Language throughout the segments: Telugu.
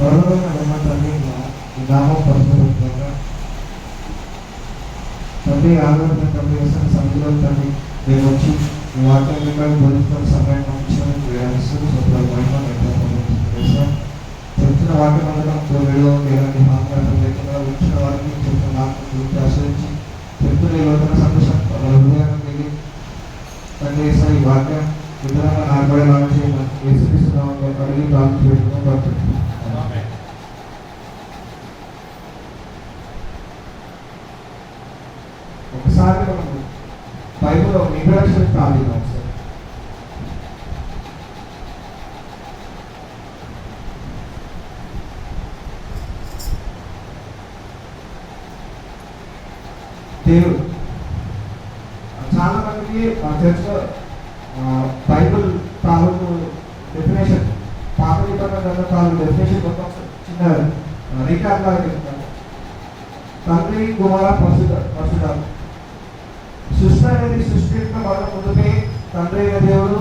పరలోకమైన బ్రహ్మ తండ్రి, ఈ నామం పరిశుద్ధంగా తండ్రి ఆలోచన తండ్రి వేసిన సముద్రం తండ్రి మేము వచ్చి ఈ వాక్యాన్ని బోధిస్తున్న సమయం చెప్తున్న వాక్యం అందడంతో వీడియో ఎలాంటి మాట్లాడటం లేకుండా వచ్చిన వారికి చెప్తున్న నాకు గురించి ఆశ్రయించి చెప్తున్న ఈ రోజున సంతోషం హృదయాన్ని వెళ్ళి తండ్రి ఈ వాక్యం విధంగా నాటబడేలా చేయమని వేసిస్తున్నామని అడిగి ప్రార్థన పెట్టుకుని ఒకసారి మనము బైబిల్లో ఇంట్రడక్షన్ ప్రార్థిద్దాం సార్. దేవుడు చాలా మందికి మా చర్చలో బైబిల్ తాలూకు డెఫినేషన్ పాత నిబంధన గ్రంథం తాలూకు డెఫినేషన్ మొత్తం చిన్న రీకాప్ లాగా చెప్తాను. తండ్రి కుమార పరిశుద్ధాత్మ సృష్టి అనేది సృష్టించిన వాళ్ళ ముందుకే తండ్రి అయిన దేవుడు,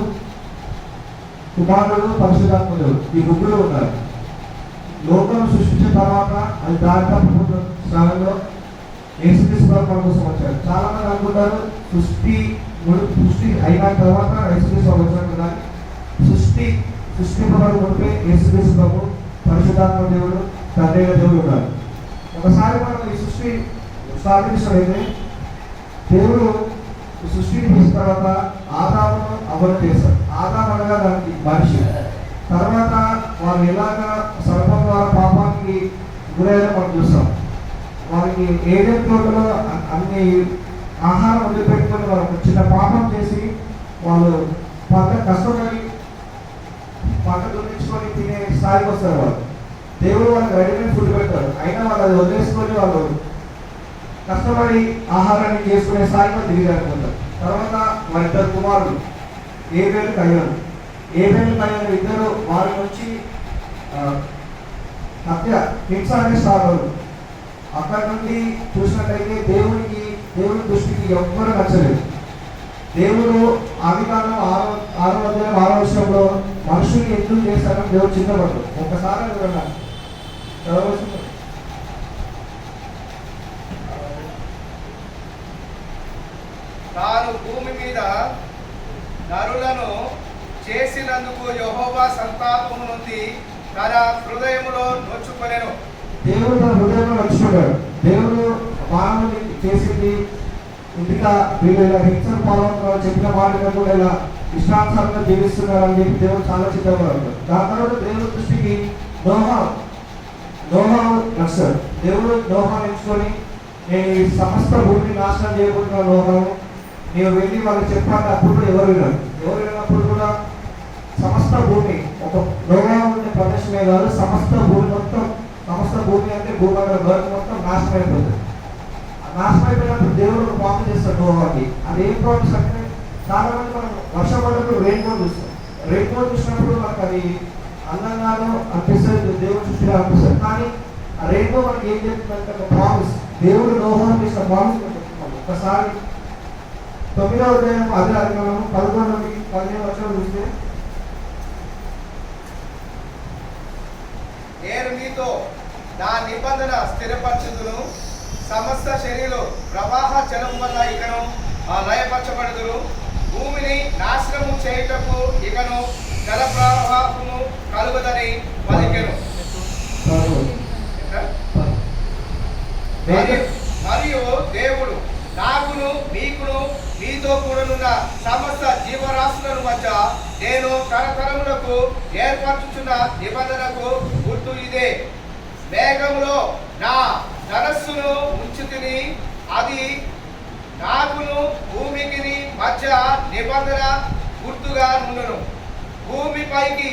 కుమారుడు, పరిశుద్ధాత్మ దేవుడు ఈ ముగ్గురు ఉన్నారు. లోకం సృష్టించిన తర్వాత అది దారిలో స్థానంలో యేసుక్రీస్తు మన కోసం వచ్చారు. చాలా మంది అనుకుంటారు సృష్టి అయిన తర్వాత యేసుక్రీస్తు వచ్చారు కదా. సృష్టింపబడి ఉంటే యేసుక్రీస్తు ప్రభు, పరిశుద్ధాత్మ దేవుడు, తండ్రి అయిన దేవుడు ఉన్నారు. ఒకసారి మనం ఈ సృష్టి స్థాపించినట్లయితే దేవుడు సృష్టిని చేసిన తర్వాత ఆదామును అమలు చేశారు. ఆదాము అనగా దానికి మనిషి. తర్వాత వాళ్ళు ఎలాగా సర్పం ద్వారా పాపానికి గురైనా మనం చూస్తాం. వాళ్ళకి ఏదైనా తోటలో అన్ని ఆహారం వదిలిపెట్టుకొని వాళ్ళు చిన్న పాపం చేసి వాళ్ళు పంట కష్టపడి పంట దున్నించుకొని తినే స్థాయికి వస్తారు. వాళ్ళు దేవుడు వాళ్ళకి రెడీమేడ్ ఫుడ్ పెడతారు, అయినా వాళ్ళు అది వదిలేసుకొని వాళ్ళు కష్టపడి ఆహారాన్ని చేసుకునే స్థాయిలో దిగజారిపోతారు. తర్వాత వారిద్దరు కుమారులు ఏబేలు కయ్యను ఇద్దరు వారి నుంచి హత్య హింస అనే స్టార్ట్. అక్కడి నుండి చూసినట్లయితే దేవుడి దృష్టికి ఎవ్వరూ నచ్చలేదు. దేవుడు ఆదికాండం 6వ అధ్యాయం 6వ వచనంలో మనుషులు ఎందుకు చేశారని దేవుడు చింతపడ్డాడు. ఒకసారి చదవచ్చు. తాను భూమి మీద నరులను చేసినందుకు యెహోవా సంతాపము నుండి తన హృదయములో నొచ్చుకొనెను. దేవుడు తన హృదయంలో నొచ్చుకున్నాడు. దేవుడు మానవుని చేసింది ఇంకా వీళ్ళు ఇలా హింసను పాల్గొన్నారు, చెప్పిన మాటగా కూడా ఇలా ఇష్టానుసారంగా జీవిస్తున్నారు అని చెప్పి దేవుడు చాలా చిత్తపడ్డాడు. దాని తర్వాత దేవుడి దృష్టికి నోహా నచ్చాడు. దేవుడు నోహా ఎంచుకొని నేను ఈ సమస్త భూమిని నాశనం చేయకుండా నోహాను నీవు వెళ్ళి వాళ్ళకి చెప్పాలి. అప్పుడు ఎవరు విన్నప్పుడు కూడా సమస్త భూమి ఒక నోహా ఉండే ప్రదేశమే కాదు, సమస్త భూమి అంటే భూమండల బర్త్ మొత్తం నాశనం అయిపోతుంది. నాశనం అయిపోయినప్పుడు దేవుడు ప్రామిస్ చేస్తాడు నోహాకి. అది ఏం ప్రామిస్ అంటే చాలా మంది మనం వర్షం పడినప్పుడు రెయిన్బో చూస్తాం. రెయిన్బో చూసినప్పుడు మనకు అది అందంగానూ అనిపిస్తుంది, దేవుడు సృష్టిగా అనిపిస్తుంది. కానీ ఆ రెయిన్బో మనకి ఏం చెప్తుందంటే ఒక ప్రామిస్. దేవుడు నోహాను చేసిన ప్రామిస్ ఒకసారి 9వ అధ్యాయం అదే అధికారం 11 నుండి 15 వచనం చూస్తే, నేను మీతో నా నిబంధన స్థిరపరచుదును, సమస్త శరీరం ప్రవాహ జలం వల్ల ఇకను లయపరచబడుదురు, భూమిని నాశనము చేయుటకు ఇకను జల ప్రవాహము కలుగుదని పలికెను. మరియు దేవుడు నాకును మీకును మీతో కూడనున్న సమస్త జీవరాశులను మధ్య నేను తరతరములకు ఏర్పరచుచున్న నిబంధనకు గుర్తు ఇదే. మేఘములో నా ధనస్సును ఉంచుతిని, అది నాకును భూమికి మధ్య నిబంధన గుర్తుగా నుండును. భూమిపైకి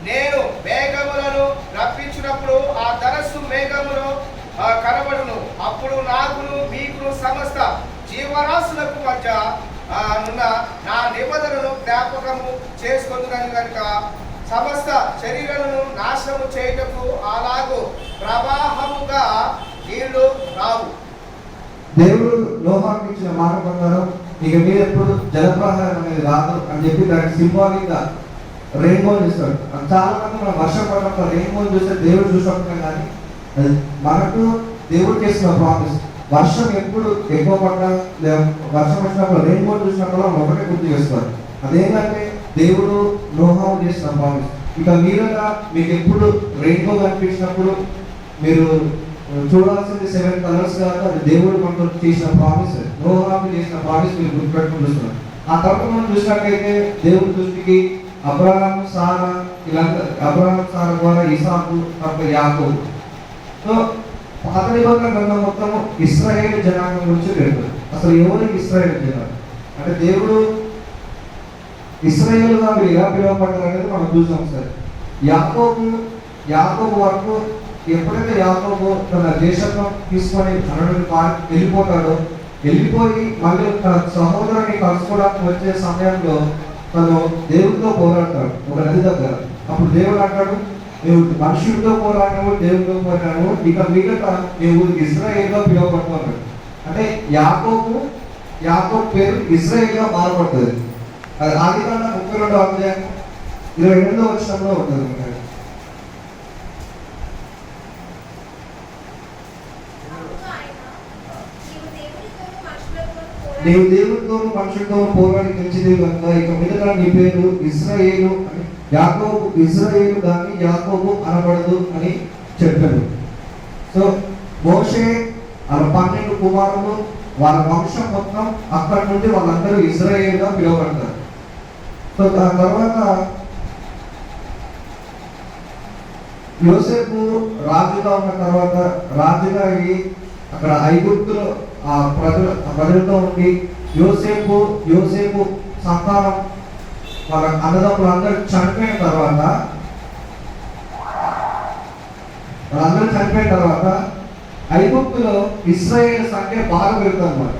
నేను మేఘములను రప్పించినప్పుడు ఆ ధనస్సు మేఘములో కనబడును. అప్పుడు నాకును మీకును సమస్త జీవరాశులకు మధ్య నున్న నా నిబంధనను జ్ఞాపకము చేసుకొందునని కనుక సమస్త శరీరాలను నాశనము చేయుటకు అలాగూ ప్రవాహముగా నీళ్లు రావు. దేవుడు నోహాకి ఇచ్చిన మాట ప్రకారం ఇక మీరు ఎప్పుడు జలప్రవాహం అనేది రాదు అని చెప్పి దానికి సింబాలిక్ గా రెయిన్బో చూస్తాడు. చాలా మంది మనం వర్షం పడినప్పుడు రెయిన్బో చూస్తే దేవుడు చూసినప్పుడు, కానీ అది మనకు దేవుడు చేసిన ప్రామిస్. వర్షం ఎప్పుడు ఎక్కువ పడ్డా వర్షం వచ్చినప్పుడు రెయిన్బో చూసినప్పుడు మనం ఒకటే గుర్తు చేసుకోవాలి, అదేంటంటే దేవుడు నోహావు చేసిన ప్రామిస్. ఇక మీరుగా మీకు ఎప్పుడు రెయిన్బో కనిపించినప్పుడు మీరు చూడాల్సింది 7 కలర్స్ కాదు, అది దేవుడు మనకు చేసిన ప్రామిస్, నోహాకు చేసిన ప్రామిస్ మీరు గుర్తుపెట్టుకుని చూస్తున్నారు. ఆ తర్వాత మనం చూసినట్లయితే దేవుడి దృష్టికి అబ్రహాము, సారా, ఇలాంటి అబ్రహాము, సారా ద్వారా ఇసాకు, తర్వాత యాకోబు. సో పాత నిబంధన గ్రంథం మొత్తము ఇశ్రాయేలు జనాంగం గురించి పెడుతుంది. అసలు ఎవరికి ఇశ్రాయేలు జనాంగం అంటే దేవుడు ఇశ్రాయేలుగా మీరు ఎలా పిలువబడ్డారు అనేది మనం చూసాం. సరే, యాకోబు వరకు ఎప్పుడైతే యాకోబు తన దేశంలో తీసుకొని వెళ్ళిపోతాడో, వెళ్ళిపోయి మళ్ళీ తన సహోదరుని కలుసుకోవడానికి వచ్చే సమయంలో తను దేవుడితో పోరాడతాడు ఒక నది దగ్గర. అప్పుడు దేవుడు అంటాడు, నువ్వు మనుషులతో పోరాడినావు, దేవుడితో పోరాడినావు, ఇక మిగతా నువ్వు ఇశ్రాయేలుగా పిలువబడుతున్నాడు. అంటే యాకోబు పేరు ఇశ్రాయేలుగా మారబడుతుంది. అది ఆదికాండ 32వ అధ్యాయం 28వ వచనంలో ఉంటుంది. నీవు దేవుడితోనూ మనుషులతో పోరాడి గెలిచింది కనుక ఇక మీద నీ పేరు ఇశ్రాయేలు అని, యాకోబు ఇశ్రాయేలు కానీ యాకోబు అనబడదు అని చెప్పాడు. సో మోషే వాళ్ళ 12 కుమారులు, వాళ్ళ వంశం మొత్తం అక్కడి నుండి వాళ్ళందరూ ఇశ్రాయేలుగా పిలువబడతారు. సో దాని తర్వాత యోసేపు రాజుగా ఉన్న తర్వాత రాజుగా అయ్యి అక్కడ ఐగుప్తులో ఆ ప్రజలతో ఉండి యోసేపు సంతానం వాళ్ళ అన్నదమ్ములు అందరూ చనిపోయిన తర్వాత ఐగుప్తులో ఇశ్రాయేలు సంఖ్య బాగా పెరుగుతుంది అన్నమాట.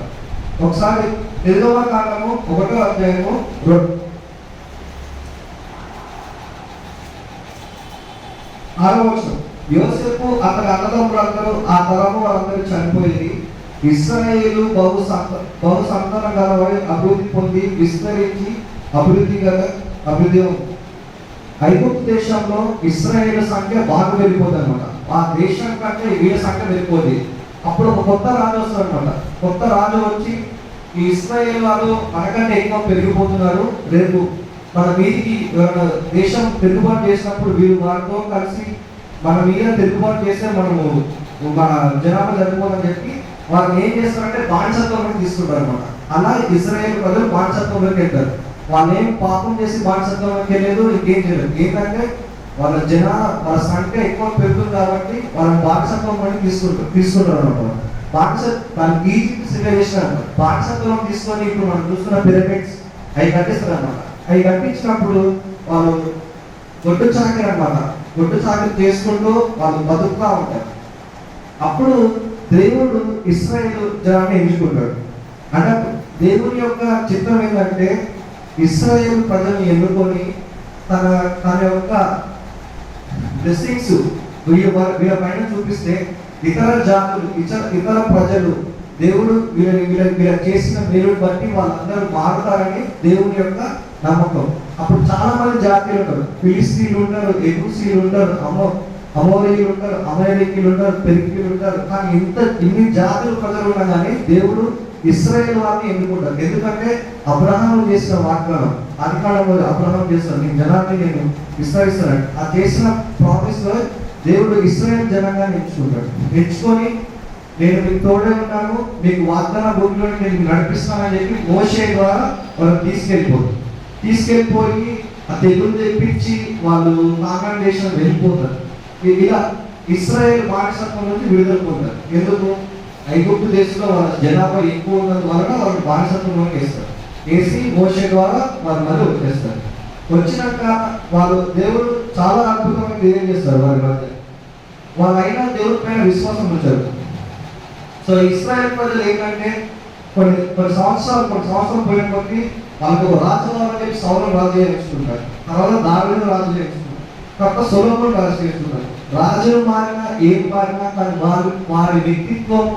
ఒకసారి నిర్గమకాండము 1వ అధ్యాయము 6వ వచనం. యోసేపు అతని అన్నదమ్ములందరూ ఆ తరము వాళ్ళందరూ చనిపోయింది. ఇశ్రాయేలు బహు సంతానం గలవాడి అభివృద్ధి పొంది విస్తరించి అభివృద్ధి ఐగుప్తు దేశంలో ఇశ్రాయేలు సంఖ్య బాగా పెరిగిపోతుంది అనమాట. ఆ దేశం కంటే వీళ్ళ సంఖ్య పెరిగిపోతుంది. అప్పుడు ఒక కొత్త రాజు వస్తాడు అనమాట. కొత్త రాజు వచ్చి ఈ ఇశ్రాయేల్ వాళ్ళు మనకంటే ఎక్కువ పెరిగిపోతున్నారు, రేపు మన మీదికి దేశం తిరుగుబాటు చేసినప్పుడు వీరు వారితో కలిసి మన మీద తిరుగుబాటు చేస్తే మనము మన జనాభా జరిగిపోదని చెప్పి వాళ్ళు ఏం చేస్తారంటే బానిసత్వంలోకి తీసుకుంటారు అనమాట. అలాగే ఇశ్రాయేల్ ప్రజలు బానిసత్వంలోకి వెళ్తారు. వాళ్ళు ఏం పాపం చేసి బానిసత్వంలోకి వెళ్ళలేదు, ఇంకేం చేయలేదు. ఏంటంటే వాళ్ళ సంఖ్య ఎక్కువ పెరుగుతుంది కాబట్టి వాళ్ళని బానిసత్వంలోకి తీసుకుంటారు అనమాట. దానికి ఈజిప్ట్ సివిలైజేషన్ అనమాట. బానిసత్వం తీసుకొని ఇప్పుడు మనం చూస్తున్న పిరమిడ్స్ అవి కట్టిస్తారు అనమాట. అవి కట్టించినప్పుడు వాళ్ళు గొడ్డు చాకరీ చేసుకుంటూ వాళ్ళు బతుకుతూ ఉంటారు. అప్పుడు దేవుడు ఇశ్రాయేలు జనాన్ని ఎంచుకుంటాడు. అంటే దేవుని యొక్క చిత్రం ఏంటంటే ఇశ్రాయేలు ప్రజల్ని ఎన్నుకొని తన యొక్క బ్లెస్సింగ్స్ వీళ్ళ పైన చూపిస్తే ఇతర జాతులు ఇతర ప్రజలు దేవుడు వీళ్ళ చేసిన మేలుని బట్టి వాళ్ళందరూ మారుతారని దేవుని యొక్క నమ్మకం. అప్పుడు చాలా మంది జాతీయులు ఉంటారు. ఫిలిస్తీన్లు ఉంటారు, ఎబూసీలు ఉంటారు, అమోరీయులు ఉంటారు, అమేరికీలు ఉంటారు, పెరికీలు ఉంటారు. కానీ ఇన్ని జాతులు ప్రజలు ఉన్నా కానీ దేవుడు ఇశ్రాయేలు వారిని ఎన్నుకుంటారు. ఎందుకంటే అబ్రహాము చేసిన వాగ్దానం, ఆదికాండంలో అబ్రహాం చేస్తాడు, నీ జనాన్ని నేను విస్తరిస్తాను. ఆ చేసిన ప్రామిస్ లో దేవుడు ఇశ్రాయేలు జనాంగాన్ని ఎంచుకొని నేను మీకు తోడే ఉన్నాను, మీకు వాగ్దాన భూమిలో నేను నడిపిస్తానని చెప్పి మోషే ద్వారా వాళ్ళు తీసుకెళ్ళిపోయి ఆ తెగులు తెప్పించి వాళ్ళు కానాను దేశం వెళ్ళిపోతారు. ఇలా ఇశ్రాయేల్ బానిసత్వం నుంచి విడుదల పొందారు. ఎందుకు? ఐగుప్తు దేశంలో వాళ్ళ జనాభా ఎక్కువ ఉన్నందువలన వాళ్ళు బానిసత్వంలోకి వేసి మోషే ద్వారా వాళ్ళు మళ్ళీ వచ్చేస్తారు. వచ్చినాక వాళ్ళు దేవుడు చాలా అద్భుతమైన క్రియ చేస్తారు. వారి మధ్య వాళ్ళైనా దేవుడి పైన విశ్వాసం ఉంచారు. సో ఇశ్రాయేల్ ప్రజలు ఏంటంటే కొన్ని సంవత్సరం పోయిన కొద్ది వాళ్ళకి ఒక రాజు కావాలని చెప్పి సౌలు రాజు చేయించుకుంటారు. తర్వాత దావీదు రాజు చేయించుకుంటారు. తర్వాత సొలొమోను రాజు చేయించుకుంటారు. రాజులు ఏం మారినా కానీ వారి వ్యక్తిత్వం,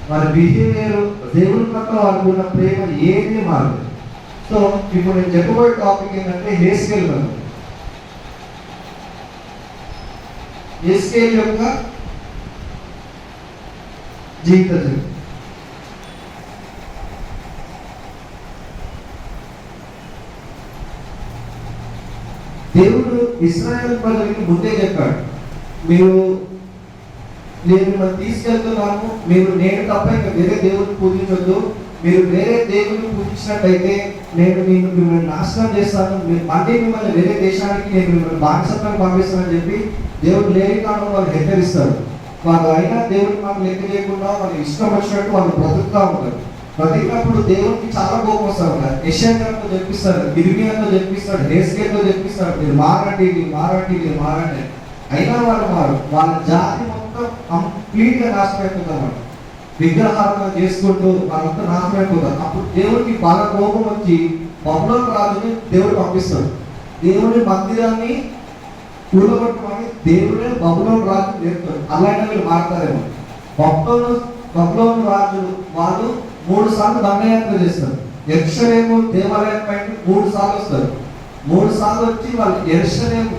వారి బిహేవియర్, దేవుని పట్ల వాళ్ళకు ఉన్న ప్రేమ ఏమీ మారదు. సో ఇప్పుడు నేను చెప్పబోయే టాపిక్ ఏంటంటే హెస్కేల్ గ్రంథం. యేస్కేలు యొక్క జీవిత చరిత్ర. దేవుడు ఇశ్రాయేలు ప్రజలకి ముందే చెప్పాడు, నేను మిమ్మల్ని తీసుకెళ్తున్నాను, మీరు నేను తప్ప ఇంకా వేరే దేవుడిని పూజించొద్దు, మీరు వేరే దేవుడిని పూజించినట్టయితే నేను మిమ్మల్ని నాశనం చేస్తాను, మళ్ళీ మిమ్మల్ని వేరే దేశానికి నేను మిమ్మల్ని బానిసత్వానికి పంపిస్తానని చెప్పి దేవుడు లేని కాలంలో వాళ్ళు హెచ్చరిస్తారు. వాళ్ళు అయినా దేవుడిని మాకు లెక్క చేయకుండా వాళ్ళు ఇష్టం వచ్చినట్టు వాళ్ళు బ్రతుకుతూ ఉంటారు. బ్రతికినప్పుడు దేవుడికి చాలా కోపం వస్తారు. యెషయాతో చెప్పిస్తాడు, ఇర్మియాతో చెప్పిస్తాడు, హెస్కేలుతో చెప్పిస్తాడు, మీరు మారండి, మీరు మారండి, మీరు మారండి. అయినా వాళ్ళు వాళ్ళ జాతి మొత్తం కంప్లీట్ గా నాశనం అయిపోతారు. విగ్రహాలను చేసుకుంటూ వాళ్ళంతా నాశనం అయిపోతారు. అప్పుడు దేవుడికి బాగా కోపం వచ్చి బబులోను రాజుని దేవుడు పంపిస్తాడు. దేవుడి మందిరాన్ని కూడగొట్టమని దేవుడే బబులోను రాజు నేర్పుతాడు. అలాగే వీళ్ళు మారుతారేమో. బబులోను రాజు వాళ్ళు 3 సార్లు దండయాత్ర చేస్తారు. యెరూషలేము దేవాలయం పైన 3 సార్లు వస్తారు. 3 సార్లు వచ్చి వాళ్ళు యెరూషలేము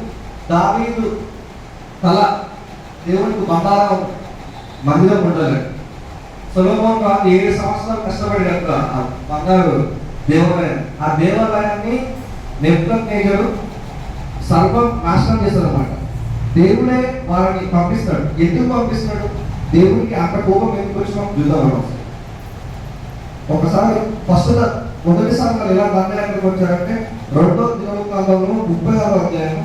దావీదు తల దేవునికి బంగారం మందిరం ఉండాలి. సొలొమోను రాజు 7 సంవత్సరాలు కష్టపడి ఆ బంగారు దేవాలయం, ఆ దేవాలయాన్ని నెబుకద్నెజరు సర్వం నాశనం చేస్తాడు అన్నమాట. దేవుడే వాళ్ళని పంపిస్తాడు. ఎందుకు పంపిస్తాడు? దేవుడికి అంత కోపం ఎందుకు వచ్చినాం చూద్దాం. ఒకసారి మొదటిసారి వాళ్ళు ఎలా దండయాత్రకు వచ్చారంటే 2వ దినవృత్తాంతంలో 36వ అధ్యాయం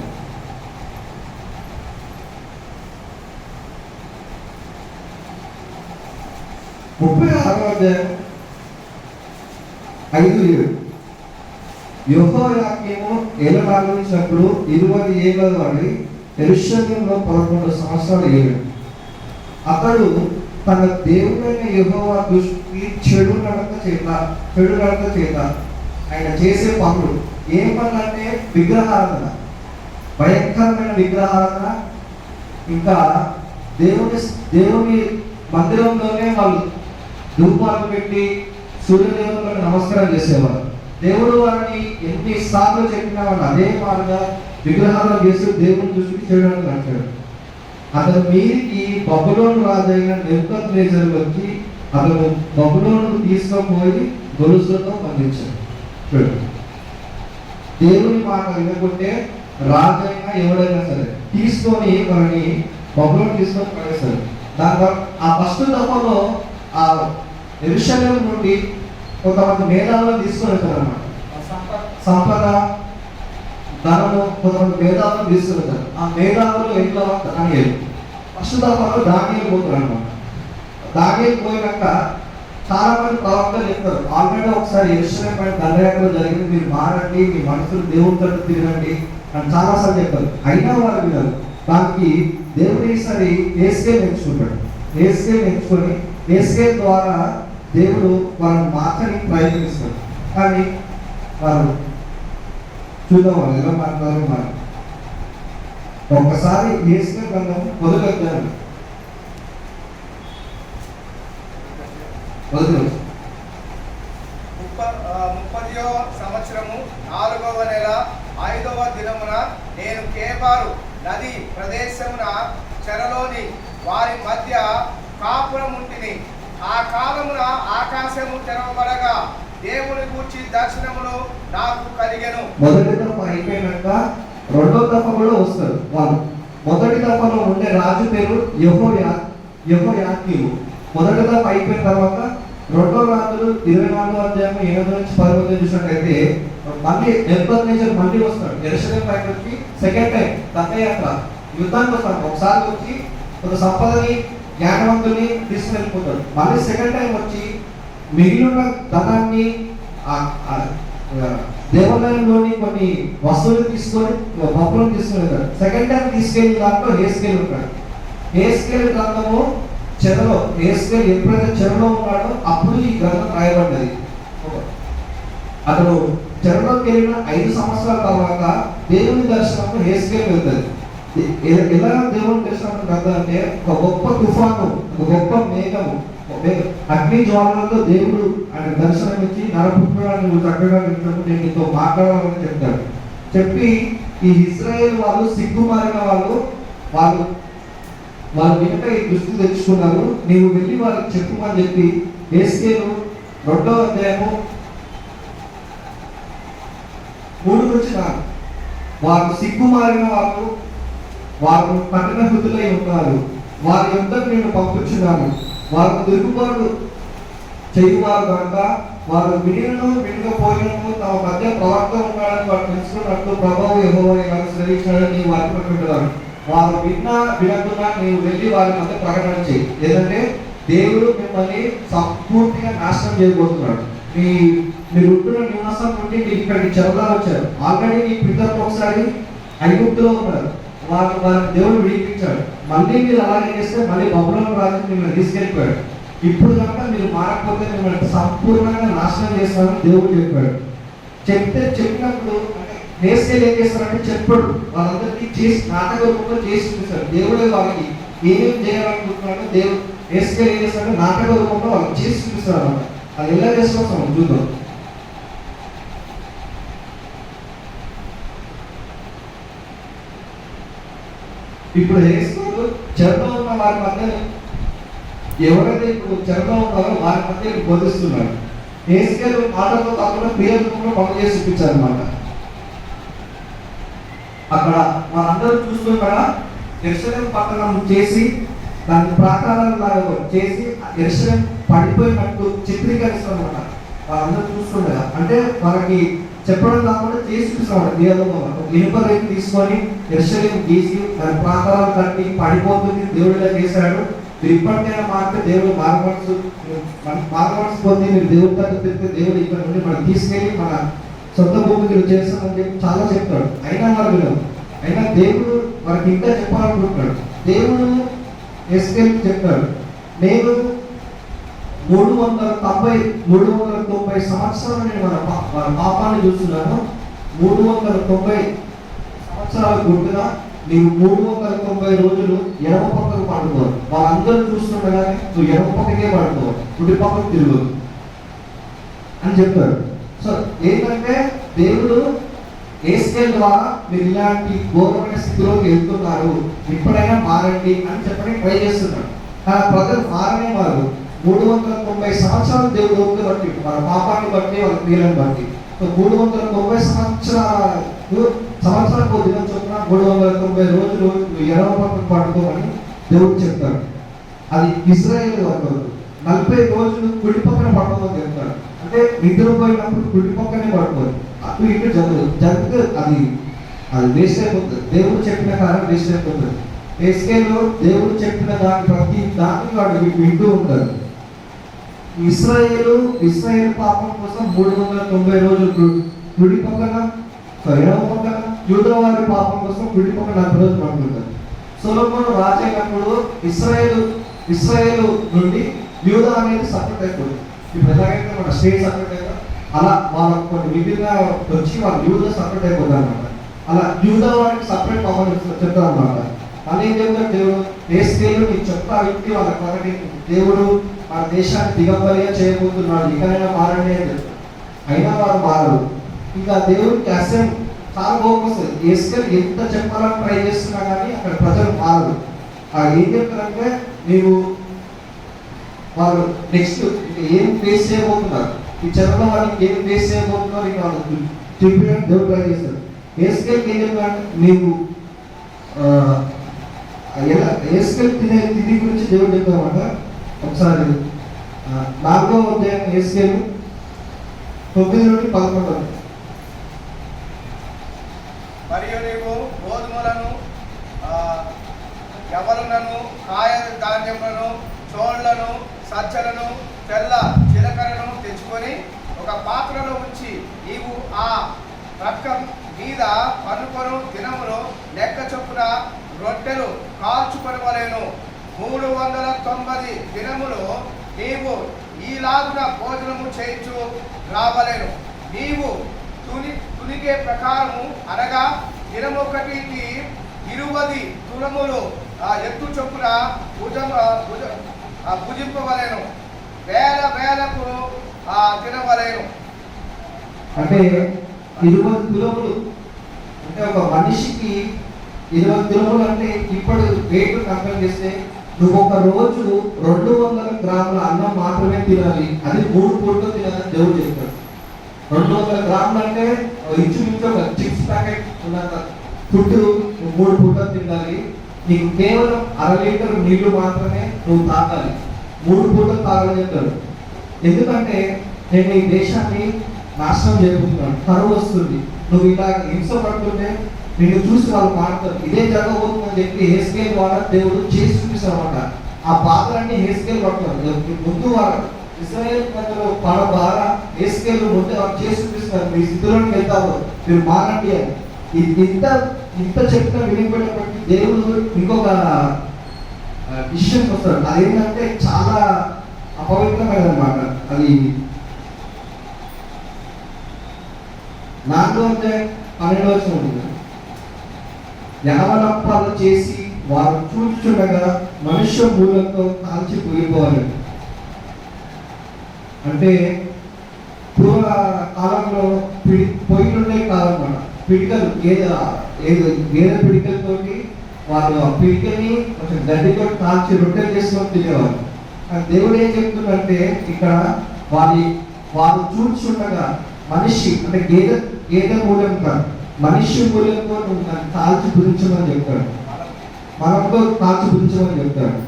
5:7 యెహోయాకీము ఏలనాడించినప్పుడు 20 ఏళ్ళ వాడి యెరూషలేములో 11 సంవత్సరాలు ఏడు. అతడు తన దేవుడైన యెహోవా దృష్టికి చెడు నడక చేత ఆయన చేసే పనులు ఏం పనులు అంటే విగ్రహారాధన, భయంకరమైన విగ్రహారాధన. ఇంకా దేవుని మందిరంలోనే వాళ్ళు ధూపాలు పెట్టి సూర్యదేవులకు నమస్కారం చేసేవారు. దేవుడు వారిని ఎన్నిసార్లు చెప్పినా వాళ్ళు అదే మాదిరిగా విగ్రహాలు చేసి దేవుని దృష్టికి చేయడానికి నడిచాడు. అతను మీరికి బబులోను రాజైన నెబుకద్నెజరు వచ్చి అతను బబులోను తీసుకుపోయి గొలుసులతో బంధించాడు. దేవుని మాట వినకుంటే రాజైనా ఎవడైనా సరే తీసుకొని వారిని బబులోను తీసుకొని పడేస్తారు. దాని ఆ ఫస్ట్ దఫలో ఆ యెరూషలేము నుండి కొంతమంది మేధావులను తీసుకొని వెళ్తారు అన్నమాట. సంపద ధనము కొంతమంది మేధావులను తీసుకొని వెళ్తారు. ఆ మేధావులు ఎట్లా దానియేలు ఫస్ట్ దఫలో దానియేలు పోతారు అన్నమాట. దానియేలు పోయినాక చాలా మంది ప్రవక్తలు చెప్తారు, ఆల్రెడీ ఒకసారి యెరూషలేము పైన దండయాత్ర జరిగింది, మీరు మారండి, మీ మనసులు దేవుని తట్టు తిరగండి అని చాలాసార్లు చెప్పారు. అయినా వాళ్ళు విన్నారు. దానికి దేవుడు ఈసారి యేస్కేలు ఎంచుకుంటాడు. యేస్కేలు ఎంచుకొని యేస్కేలు ద్వారా దేవుడు వాళ్ళని మార్చడానికి ప్రయత్నిస్తాడు. కానీ వారు చూద్దాం వాళ్ళు ఎలా మాట్లాడారు. మరి ఒక్కసారి యేస్కేలు గ్రంథం మొదలెట్టారు. మొదటి 30వ సంవత్సరము 4వ నెల 5వ దినమున నేను కేబారు నది ప్రదేశమున చెరలోని వారి మధ్య కాపురముంటిని. ఆ కాలమున ఆకాశము తెరవబడగా దేవుని గూర్చి దర్శనములు నాకు కలిగెను. మొదటి దఫ అయిపోయినాక 2వ దఫ కూడా వస్తారు వాళ్ళు. మొదటి దఫలో ఉండే రాజు పేరు యెహోయాకీము. మొదటి దఫ అయిపోయిన తర్వాత 2వ రాజులు 24వ అధ్యాయం 8 నుంచి 10 చూసినట్టయితే మళ్ళీ నెబుకద్నెజరు మళ్ళీ వస్తాడు. యెరూషలేము పైకి వచ్చి సెకండ్ టైం దండయాత్ర యుద్ధానికి వస్తాడు. ఒకసారి వచ్చి కొంత సంపదని జ్ఞానవంతుల్ని తీసుకెళ్ళిపోతాడు. మళ్ళీ సెకండ్ టైం వచ్చి మిగిలిన ధనాన్ని దేవాలయంలోని కొన్ని వస్తువులు తీసుకొని బొమ్మలు తీసుకొని వెళ్తాడు. సెకండ్ టైం తీసుకెళ్ళిన దాంట్లో యేస్కేలు ఉంటాడు. యేస్కేలు గ్రంథము చెరలో, యేస్కేలు ఎప్పుడైతే చెరలో ఉన్నాడో అప్పుడు ఈ గ్రంథం రాయబడ్డది. అతను చెరలోకి వెళ్ళిన 5 సంవత్సరాల తర్వాత దేవుని దర్శనంలో యేస్కేలు వెళ్తాడు. ఎలా దేవుని దర్శనం గ్రంథం అంటే ఒక గొప్ప తుఫాను, ఒక గొప్ప మేఘము, అగ్ని జ్వాలలతో దేవుడు ఆయన దర్శనం ఇచ్చి నరపుత్రుడు నువ్వు చక్కగా వింటున్నప్పుడు నేను నీతో మాట్లాడాలని చెప్తాడు. చెప్పి ఈ ఇశ్రాయేల్ వాళ్ళు సిగ్గుమారిన వాళ్ళు వాళ్ళు వెనుక ఈ దృష్టి తెచ్చుకున్నారు. నీవు వెళ్ళి వాళ్ళకి చెప్పుమని చెప్పి యేసయ్యను 2వ అధ్యాయము 3-4 వారు సిగ్గుమారిన వారు కఠిన హృదయులై ఉన్నారు. వారి యొద్దకు నేను పంపుచున్నాను. వారు తిరుగుబాటు చేయువారు కనుక వారు వినకపోయినను తమ మధ్య ప్రవక్త ఉన్నాడని వారు తెలుసుకున్నట్లు ప్రభువు యెహోవా శ్రవించాడని వారు పెట్టుకుంటున్నారు. వారు వినకున్నా నీవు వెళ్ళి వారి మధ్య ప్రకటన చేయి. ఏంటంటే దేవుడు మిమ్మల్ని సంపూర్తిగా నాశనం చేయబోతున్నాడు. మీరు ఉంటున్న నివాసం నుండి మీకు ఇక్కడికి చెరలా వచ్చారు. ఆల్రెడీ మీ పితరులు ఒకసారి ఐగుప్తులో ఉన్నారు. వారిని దేవుడు విడిపించాడు. మళ్ళీ మీరు అలాగే చేస్తే మళ్ళీ బబులోను రాజు మిమ్మల్ని తీసుకెళ్ళిపోయాడు. ఇప్పుడు కనుక మీరు మారకపోతే మిమ్మల్ని సంపూర్ణంగా నాశనం చేస్తారని దేవుడు చెప్పాడు. చెప్పినప్పుడు నేస్కేలు ఏం చేస్తారంటే చెప్పాడు. వాళ్ళందరికీ చేసి నాటక రూపంలో చేసి చూపిస్తాడు. దేవుడే వాళ్ళకి ఏమేమి చేయాలనుకుంటున్నాడో దేవుడు నేస్కేలు ఏం చేస్తాడంటే నాటక రూపంలో వాళ్ళకి చేసి చూపిస్తాడు అన్నమాట. అది ఎలా చేస్తాం చూద్దాం. ఇప్పుడు యేసుక్రీస్తు చెరలో ఉన్న వారి మధ్య ఎవరైతే ఇప్పుడు చెరలో ఉన్నారో వారి మధ్య బోధిస్తున్నాడు. యేసుక్రీస్తు మాటలతో కాకుండా క్రియ రూపంలో పనులు చేసి చూపించారు అన్నమాట. అక్కడ మనందరూ చూస్తుండగా యెరూషలేము పట్టణం చేసి దాని ప్రాకారాలు చేసి యెరూషలేము పడిపోయినట్టు చిత్రీకరిస్తామన్నమాట. వాళ్ళందరూ చూస్తుండగా అంటే మనకి చెప్పడం కాకుండా చేసి చూపిస్తామన్నమాట. ఇనుప రేపు తీసుకొని యెరూషలేము గీసి దాని ప్రాకారాలు కట్టి పడిపోతుంది దేవుడిలా చేశాడు. మీరు ఇప్పటికైనా మారితే దేవుడు మారమనసు పొంది మీరు దేవుడి దగ్గర తిరిగితే దేవుడు ఇక్కడ నుండి మనం తీసుకెళ్ళి మన సొంత భూమికి చేస్తామని చెప్పి చాలా చెప్తాడు. అయినా వారు వినరు. అయినా దేవుడు మనకి ఇంకా చెప్పాలనుకుంటున్నాడు. దేవుడు యేసుక్రీస్తు చెప్తాడు, నేను 390 సంవత్సరాలు నేను మన పాపాన్ని చూస్తున్నాను. 390 సంవత్సరాలు గుర్తుగా నీవు 390 రోజులు ఎడమ పక్కకు పడుకోవాలి. వాళ్ళందరూ చూస్తుండగానే నువ్వు ఎడమ పక్కకే పడుకోవాలి, కుడి పక్కకు తిరగదు అని చెప్తాడు. సో ఏంటంటే దేవుడు యేసుక్రీస్తు ద్వారా మీరు ఇలాంటి ఘోరమైన స్థితిలోకి వెళ్తున్నారు, ఇప్పుడైనా మారండి అని చెప్పడానికి ట్రై చేస్తున్నాడు. కానీ ప్రజలు మారనే వారు 390 సంవత్సరాలు దేవుడు ఓపిక బట్టి వాళ్ళ పాపాన్ని బట్టి వాళ్ళ క్రియలను బట్టి 390 సంవత్సరాలకు దినం చొప్పున 390 రోజులు ఎడమ పక్కకు పడుకోమని దేవుడు చెప్తాడు. అది ఇశ్రాయేలు వరకు 40 రోజులు కుడి పక్కన పడుకోమని చెప్తాడు. అంటే నిద్రపోయినప్పుడు కుడి పక్కనే పడుకోవాలి. అటు ఇటు జరుగుతూ అది వేస్ట్ అయిపోతుంది. దేవుడు చెప్పిన కారణం వేస్ట్ అయిపోతుంది. యేసుక్రీస్తు దేవుడు చెప్పిన దాని ప్రతి దాన్ని వాడు వింటూ ఉంటాడు. ఇశ్రాయేలు పాపం కోసం 390 రోజులు కుడి పక్కన ఎడమ పక్కన, యూదా వారి పాపం కోసం కుడి పక్కన 40 రోజులు పడుతుంటారు. సొలొమోను రాజైనప్పుడు ఇశ్రాయేలు నుండి యూదా అనేది సపరేట్ అయిపోయింది. ఇప్పుడు ఎలాగైతే మన స్టేట్ సపరేట్ అయినా అలా వాళ్ళకు కొన్ని విభిన్నంగా వచ్చి వాళ్ళు యూదా సపరేట్ అయిపోతారు అనమాట. అలా యూదా వారికి సపరేట్ పవన్ చెప్తారు అనమాట. మళ్ళీ ఏం చెప్తారు దేవుడు, యేసుక్రీస్తు నీకు చెప్తా వ్యక్తి వాళ్ళకి ప్రకటించి దేవుడు మన దేశాన్ని దిగంబరిగా చేయబోతున్నాడు, ఇకనైనా మారండి అని చెప్తారు. అయినా వారు మారరు. ఇంకా దేవుడికి అసలు చాలా కోపం వస్తుంది. యేసుక్రీస్తు ఎంత చెప్పాలని ట్రై చేస్తున్నా కానీ అక్కడ ప్రజలు మారరు. ఏం చెప్తారంటే నీవు వాళ్ళు నెక్స్ట్ ఏం ఫేస్ చేయబోతున్నారు, ఈ చదువులో వాళ్ళకి ఏం ఫేస్ చేయబోతున్నారు ఇంకా వాళ్ళు చూపించడానికి దేవుడు ట్రై చేస్తారు. యేసుక్రీస్తు ఏం చెప్తారంటే నీవు యేసుక్రీస్తు తిని గురించి దేవుడు చెప్తామంట. ఒకసారి 4వ అధ్యాయం యేసుక్రీస్తు 9 నుండి 11. మరియు నీవు గోధుమలను యవలులను కాయ ధాన్యములను చోళ్లను సజ్జలను తెల్ల జీలకర్రను తెచ్చుకొని ఒక పాత్రలో ఉంచి నీవు ఆ రక్కం మీద పన్నుకొను దినములు లెక్క చొప్పున రొట్టెలు కాల్చుకొనవలెను. 390 దినములు నీవు ఈలాగున భోజనము చేయించు రావలెను. నీవు తునిగే ప్రకారము అనగా దినమొకటికి 20 తులములు ఎత్తు చొప్పున భుజింపవలెను. వేలకు తినవలెను. అంటే 20 తులములు అంటే ఒక మనిషికి 20 కిలోలు అంటే ఇప్పుడు వెయిట్ కంపేర్ చేస్తే నువ్వు ఒక రోజు 200 గ్రాముల అన్నం మాత్రమే తినాలి, అది 3 పూటలు తినాలని దేవుడు చెప్తాడు. 200 గ్రాములు అంటే ఇంచుమించు ఒక చిప్స్ ప్యాకెట్ ఉన్నంత ఫుడ్ 3 పూటలు తినాలి. నీకు కేవలం 1/2 లీటర్ నీళ్లు మాత్రమే నువ్వు తాగాలి, 3 పూటలు తాగాలని చెప్తాడు. ఎందుకంటే నేను ఈ దేశాన్ని నాశనం చేయబోతున్నాను, కరువు వస్తుంది, నువ్వు ఇలా హింస పడుతుంటే నిన్ను చూసి వాళ్ళు మాట్లాడతారు, ఇదే జరగబోతుందని చెప్పి హెస్కేల్ ద్వారా దేవుడు చేసి చూపిస్తాడు అనమాట. ఆ బాధలన్నీ హెస్కేల్ పడుతున్నారు. ముందు వారు ఇశ్రాయేల్ ప్రజలు పడ బాధ హెస్కేల్ ముందు వాళ్ళు చేసి చూపిస్తారు, మీ స్థితిలోకి వెళ్తారు, మీరు మారండి అని. ఇంత చెప్పిన వినిపోయినప్పటికీ దేవుడు ఇంకొక డిసిషన్ వస్తాడు. అదేంటంటే చాలా అపవిత్రమైనది అనమాట. అది 4:12 ఉంటుంది. యవనప్పాలు చేసి వారు చూచుండగా మనుష్య మూలంతో కాల్చిపోయిపోవాలి. అంటే పూర్వ కాలంలో పొయ్యిలుండే కాలం అన్నమాట. పిడికలు గేదె పిడికలతోటి వాళ్ళు ఆ పిడికని కొంచెం గడ్డితో కాల్చి రొట్టెలు చేసుకొని తినేవారు. దేవుడు ఏం చెప్తుందంటే ఇక్కడ వారు చూచుండగా మనిషి అంటే గేదె మూలం కాదు, మనిషి మూలంతో నువ్వు నన్ను కాల్చి గురించమని చెప్తాడు, మనంతో కాల్చి గురించమని చెప్తాడు.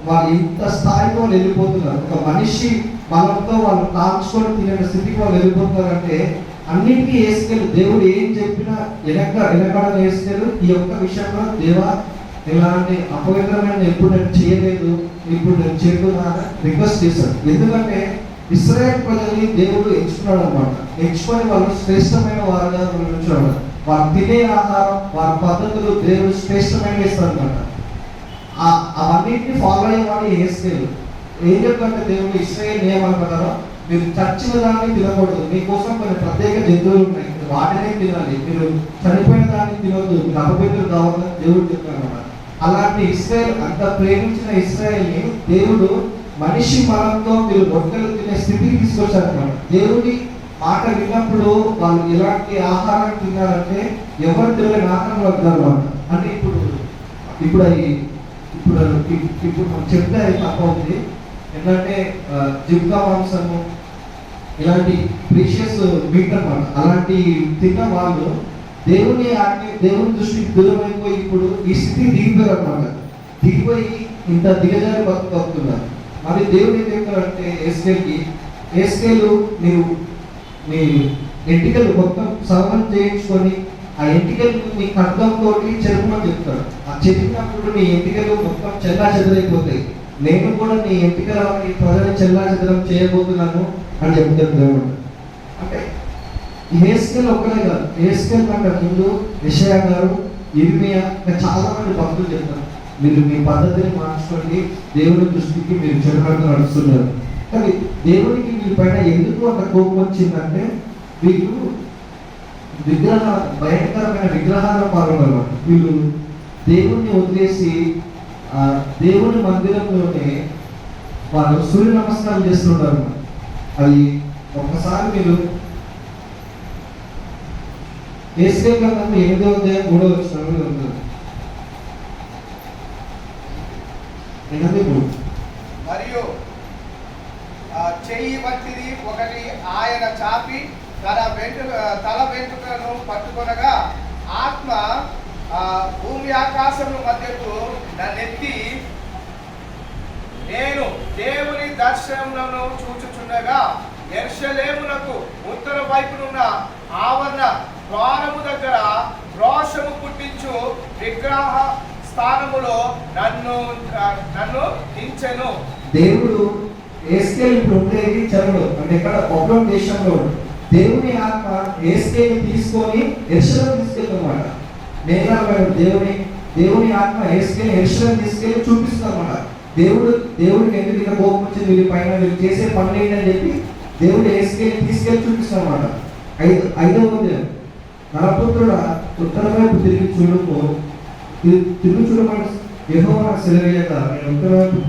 వాళ్ళు ఇంత స్థాయిలో వెళ్ళిపోతున్నారు. ఒక మనిషి మనంతో వాళ్ళు కాల్చుకొని తినే స్థితికి వాళ్ళు వెళ్ళిపోతున్నారంటే అన్నిటికీ వేసుకెళ్ళి దేవుడు ఏం చెప్పినా వెనకాడని వేసుకెళ్ళు. ఈ యొక్క విషయంలో దేవా ఇలాంటి అపవిత్రమైన ఎప్పుడు నేను చేయలేదు, ఇప్పుడు నేను చేస్తున్నాను రిక్వెస్ట్ చేశాను. ఎందుకంటే ఇశ్రాయేల్ ప్రజల్ని దేవుడు ఎంచుకున్నాడు అనమాట. ఎంచుకొని వాళ్ళు శ్రేష్టమైన వారుగా ఉంచాడు. వారు తినే ఆహారం, వారి పద్ధతులు దేవుడు శ్రేష్టమైన ఇస్తాడు అనమాట. అవన్నింటినీ ఫాలో అయ్యేవాడు హెస్కేలు. ఏం చెప్పంటే దేవుడు ఇశ్రాయేల్ ఏమనుకుంటారో, మీరు చచ్చిన దాన్ని తినకూడదు, మీకోసం కొన్ని ప్రత్యేక జంతువులు ఉన్నాయి, వాటినే తినాలి, మీరు చనిపోయిన దాన్ని తినవద్దు, మీరు అపవిత్రులు కావాలని దేవుడు చెప్తాడు అనమాట. అలాంటి ఇశ్రాయేల్, అంత ప్రేమించిన ఇశ్రాయేల్ని దేవుడు మనిషి మనంతో మీరు రొట్టెలు తినే స్థితికి తీసుకొచ్చారు అనమాట. దేవుడి మాట విన్నప్పుడు వాళ్ళు ఎలాంటి ఆహారం తిన్నారంటే ఎవరు తెలియని ఆహారంలో వద్దనమాట. అంటే ఇప్పుడు మనం చెప్తే అది తప్పవుతుంది. ఎందుకంటే జింకా మాంసము ఇలాంటి ప్రీషియస్ మీట్ అన్నమాట. అలాంటి తిన్న వాళ్ళు దేవుని దృష్టికి దూరం అయిపోయి ఇప్పుడు ఈ స్థితికి దిగిపోయారు అనమాట. దిగిపోయి ఇంత దిగజారి బతుకుతున్నారు. మరి దేవుడు ఏం చెప్తారంటే ఎస్కేలు మీరు మీ ఎంటికలు మొత్తం సవరణ చేయించుకొని ఆ ఎంటికలు మీ ఖడ్గంతో చెరుపుమని చెప్తాడు. ఆ చెరిపినప్పుడు నీ ఎంటికలు మొత్తం చెల్లా చెదరైపోతాయి, నేను కూడా నీ ఎంటికలని ప్రజలు చెల్లా చెదరం చేయబోతున్నాను అని చెప్తాడు దేవుడు. అంటే హెస్కేల్ ఒక్కడే కాదు, హెస్కేల్ కంటే ముందు యెషయా గారు, ఇర్మియా ఇంకా చాలా మంది భక్తులు చెప్తారు, మీరు మీ పద్ధతిని మార్చుకోండి, దేవుని దృష్టికి మీరు చెడుగా నడుస్తున్నారు. కానీ దేవునికి వీళ్ళపైన ఎందుకు అంత కోపం వచ్చిందంటే వీళ్ళు భయంకరమైన విగ్రహాల పాల్గొన్నారు. వీళ్ళు దేవుణ్ణి వదిలేసి దేవుని మందిరంలోనే వాళ్ళు సూర్య నమస్కారం చేస్తుంటారు. అది ఒక్కసారి మీరు హెస్కేల్ గ్రంథం 8వ అధ్యాయం 3వ వచనంలో ఉంటుంది. మరియు చెయ్యి వంటిది ఒకటి ఆయన చాపి తల వెంట్రుకలను పట్టుకొనగా ఆత్మ భూమి ఆకాశముల మధ్యకు నన్నెత్తి నేను దేవుని దర్శనములను చూచుచుండగా యెరూషలేమునకు ఉత్తర వైపునున్న ఆవరణ ద్వారము దగ్గర రోషము పుట్టించు విగ్రహ స్థానములో నన్ను దించెను. దేవుడు ఎస్కేల్ ఇప్పుడు ఉండేది చెరలో, అంటే ఇక్కడ బబులోను దేశంలో. దేవుని ఆత్మ ఎస్కేల్ తీసుకొని యెరూషలేము తీసుకెళ్తామన్నమాట. మేఘాలమైన దేవుని ఆత్మ యెరూషలేము తీసుకెళ్ళి చూపిస్తామన్నమాట. దేవుడికి ఎందుకు ఇక్కడ కోపం వచ్చింది, వీరి పైన వీళ్ళు చేసే పనులు ఏంటని చెప్పి దేవుడు ఎస్కేల్ తీసుకెళ్ళి చూపిస్తామన్నమాట. 5వ అధ్యాయం, నరపుత్రుడా ఉత్తర వైపు తిరిగి చూడమని యెహోవా సెలవేయగా నేను ఉత్తర వైపు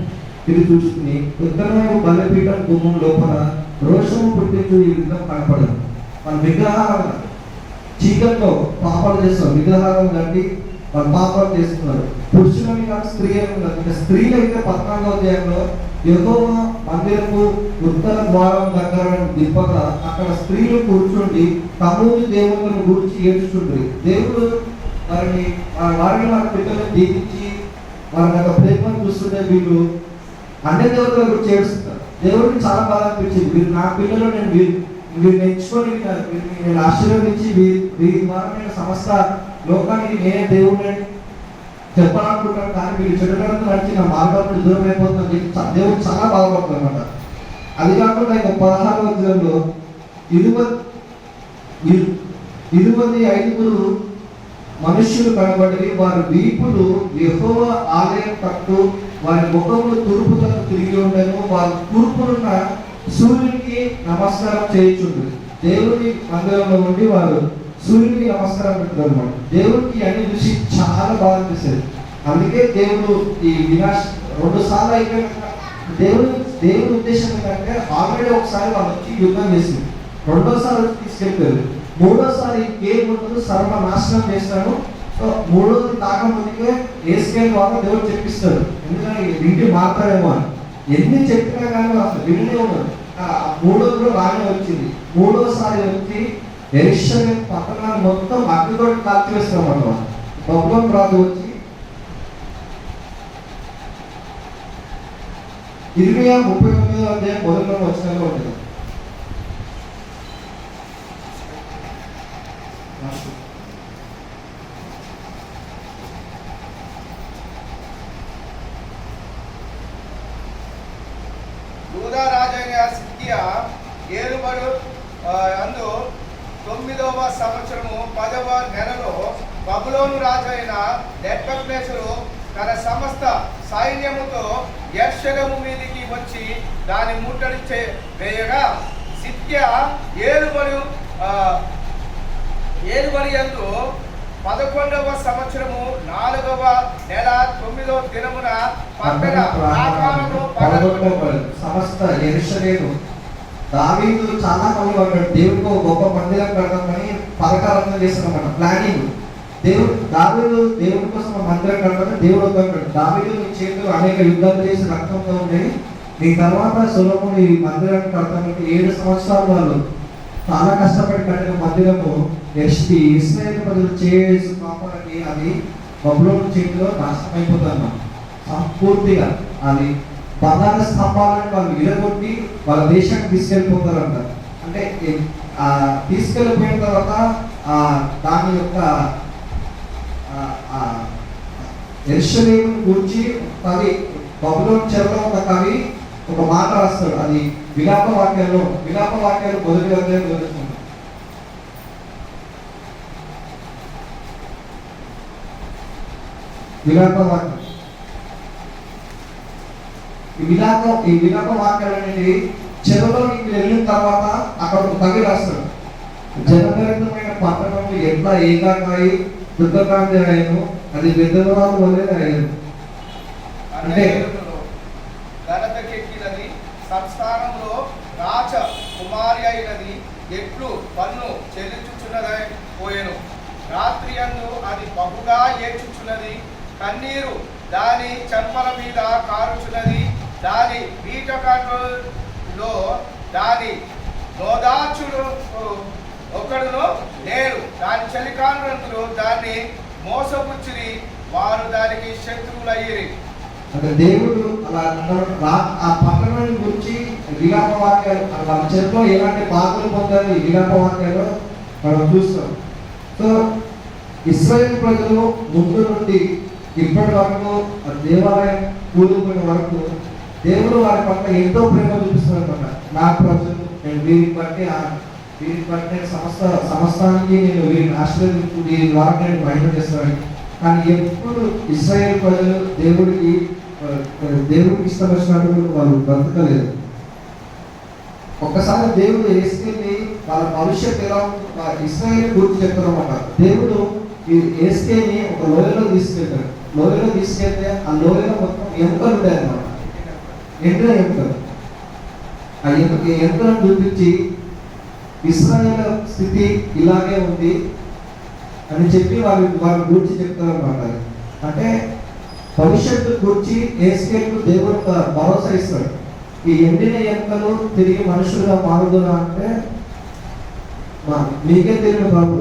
తిరిగి చూసుకుని ఉత్తర వైపు బలిపీఠం గుమ్మం లోపల రోషము పుట్టించు ఈ విధంగా కనపడదు. మన విగ్రహాల చీకట్లో పాపాలు చేస్తున్నారు, విగ్రహాలను కట్టి వాళ్ళు పాపాలు చేస్తున్నారు. పురుషులని కాదు, స్త్రీలను కాదు. ఇంకా స్త్రీలు అయితే 14వ అధ్యాయంలో యెహోవా మందిరపు ఉత్తర ద్వారం దగ్గర దిప్పగా అక్కడ స్త్రీలు కూర్చుండి తమూజు దేవులను గురించి ఏడ్చుండ్రి. దేవుడు వారిని వారి పిల్లలను దీవించి వారి యొక్క ప్రేమను చూస్తుంటే వీళ్ళు అన్ని దేవతల గురించి ఏడుస్తున్నారు. దేవుడికి చాలా బాధ అనిపించింది, వీరు నా పిల్లలు, నేను వీరిని ఎంచుకొని నేను ఆశీర్వదించి వీరి ద్వారా నేను సమస్త లోకానికి నేనే దేవుడిని చెప్పాలనుకుంటాను, కానీ వీళ్ళు చెడులను నడిచి నా మార్గంలో దూరం అయిపోతుందని దేవుడు చాలా బాధపడుతుంది అనమాట. అది కాకుండా ఇక 16వ అధ్యాయంలో 25 మనుష్యులు కనబడి వారి వీపులు యెహోవా ఆలయం కట్టు వారి ముఖములు తూర్పు తట్టు తిరిగి ఉండను, వారి తూర్పునున్న సూర్యునికి నమస్కారం చేయుచుండ్రు. దేవుని మందిరంలో ఉండి వారు సూర్యునికి నమస్కారం పెట్టుతారు అన్నమాట. దేవుడికి అన్ని చూసి చాలా బాగా అనిపిస్తుంది. అందుకే దేవుడు ఈ వినాశ్ 2 సార్లు అయిపోయినాక దేవుని ఉద్దేశం ఏంటంటే ఆల్రెడీ ఒకసారి వాళ్ళు వచ్చి యుద్ధం చేసింది, 2వసారి వచ్చి తీసుకెళ్తారు, 3వసారి ఏముంటుందో సర్వనాశనం చేస్తాను. సో 3వది కాకముందుకే ఏస్కేల్ ద్వారా దేవుడు చెప్పిస్తాడు, ఎందుకంటే ఇంటి మాట్లాడేమో అని. ఎన్ని చెప్పినా కానీ అసలు వినే ఉన్నాడు. 3వదిలో రానే వచ్చింది. 3వసారి వచ్చి యెరూషలేము పట్టణాన్ని మొత్తం అగ్నితో కాల్చివేస్తాం అన్నమాట. బబులోను రాజు వచ్చి ఇర్మియా 39వ అధ్యాయం మొదట్లో వచనంలో ఉంటుంది. యూదా రాజైన సిద్కియా ఏలుబడు అందు 9వ సంవత్సరము 10వ నెలలో బబులోను రాజైన నెబుకద్నెజరు తన సమస్త సైన్యముతో యెరూషలేము మీదికి వచ్చి దాని ముట్టడి వేయగా సిద్కియా ఏలుబడి యందు 11వ సంవత్సరము 4వ నెల 9వ దినమున పట్టణ ప్రాకారము సమస్త యెరూషలేము దావీదు చాలా మంది ఉన్నాడు, దేవుడికి ఒక గొప్ప మందిరం కడతామని పథకాలను చేస్తున్నమాట, ప్లానింగ్. దావీదు దేవుడి కోసం మందిరం కడతామని దేవుడు వద్దంటాడు. దావీదు నీ చేతులు అనేక యుద్ధాలు చేసి రక్తంతో ఉండేది, నీ తర్వాత సొలొమోను ఈ మందిరాన్ని కడతామంటే 7 సంవత్సరాలు వాళ్ళు చాలా కష్టపడి కట్టిన మందిరము ఇశ్రాయేలు ప్రజలు చేసి పాపానికి అది బబులోను చేతిలో నాశనం అయిపోతారు సంపూర్తిగా. అది బంగారు స్తంభాలను వాళ్ళు విరగొట్టి వాళ్ళ దేశానికి తీసుకెళ్ళిపోతారంట. అంటే తీసుకెళ్ళిపోయిన తర్వాత దాని యొక్క యెరూషలేమును గురించి కవి బబులోను చెరలో ఉన్న కవి ఒక మాట రాస్తాడు. అది విలాప వాక్యాలు మొదటి అధ్యాయం జరుగుతుంది. విలాప వాక్యం ఈ విలాప వాక్యాలు అనేది చెరలో నీకు వెళ్ళిన తర్వాత అక్కడ ఒక కవి రాస్తాడు. జనభరితమైన పట్టణంలో ఎట్లా ఏకాకాయి దుఃఖకాంతి అయ్యాను, అది విధవరాలు వల్లే అయ్యాను. అంటే ఘనతకెక్కినది సంస్థానంలో రాజ కుమారి అయినది ఎట్లు పన్ను చెల్లించుచున్నదై పోయెను. రాత్రి యందు అది బహుగా ఏడ్చుచున్నది, కన్నీరు దాని చెంపల మీద కారుచున్నది, దాని బీటకాలో దాని నోదాచుడు ఒకడును లేరు, దాని చలికానులందరూ దాన్ని మోసపుచ్చిరి, వారు దానికి శత్రువులయ్యిరి. అంటే దేవుడు అలా ఆ పట్టణాన్ని గురించి విలాప వాక్యాలు వాళ్ళ చేతిలో ఎలాంటి బాధలు పొందారు ఈ విలాప వాక్యాలు మనం చూస్తాం. సో ఇశ్రాయేలు ప్రజలు ముందు నుండి ఇప్పటి వరకు దేవాలయం కూలిపోయిన వరకు దేవుడు వారి పట్ల ఎంతో ప్రేమ చూపిస్తున్నారు. నా ప్రజలు నేను వీరిని బట్టి నేను సమస్తానికి నేను వీరిని ఆశీర్వదించు, వీరి ద్వారా నేను మహిమ చేస్తాను. కానీ ఎప్పుడు ఇశ్రాయేలు ప్రజలు దేవుడికి ఇష్టం వచ్చినట్టు వాళ్ళు బ్రతకలేదు. ఒక్కసారి దేవుడు ఏస్కేల్ని వాళ్ళ భవిష్యత్తు ఎలా ఇశ్రాయేలు గురించి చెప్తారన్నమాట. దేవుడు ఈ ఏస్కేల్ని ఒక లోయలో తీసుకెళ్తాడు. లోయలో తీసుకెళ్తే ఆ లోయలో మొత్తం ఎముకలు ఉంటాయి అన్నమాట, ఎండిన ఎముకలు. ఆ ఎంకలను చూపించి ఇశ్రాయేలు స్థితి ఇలాగే ఉంది, అని చెప్పి వారి గురించి చెప్తారన్నమాట. అంటే భవిష్యత్తు గురించి ఏస్కేల్కు దేవుడు ఒక భరోసా ఇస్తాడు. ఈ ఎండిన ఎముకలు తిరిగి మనుషులుగా మారుదురా అంటే మీకే తెలియని బాబు